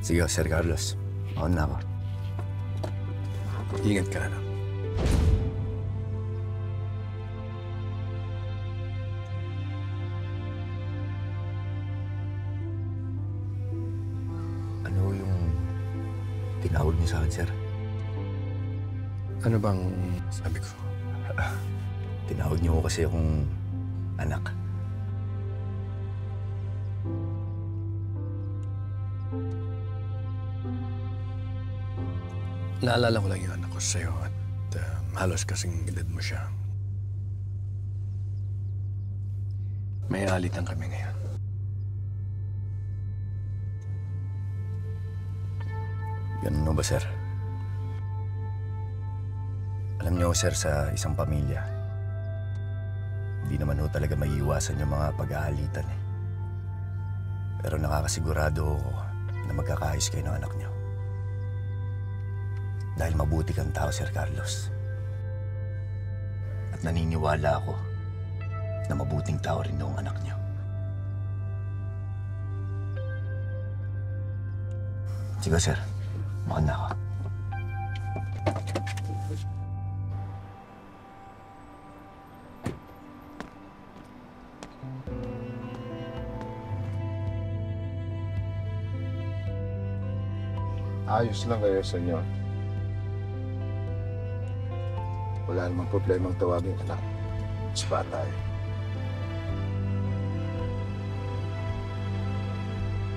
Sige, Sir Carlos. Mauna na ako. Ingat ka, anak. Ano yung tinawag niyo sa akin, sir? Ano bang sabi ko? Tinawag niyo ko kasi akong anak. Naalala ko lang yung anak ko sa'yo at halos kasing edad mo siya. May alitan kami ngayon. Ganun ba, sir? Alam niyo, sir, sa isang pamilya, hindi naman ho talaga maiiwasan yung mga pag-aalitan eh. Pero nakakasigurado ako na magkakaayos kayo ng anak niyo. Dahil mabuti kang tao, Sir Carlos. At naniniwala ako na mabuting tao rin noong anak niyo. Sige, sir. Makan na ako. Ayos lang kayo sa inyo. Wala namang problemang tawagin ka na. Mas bata eh.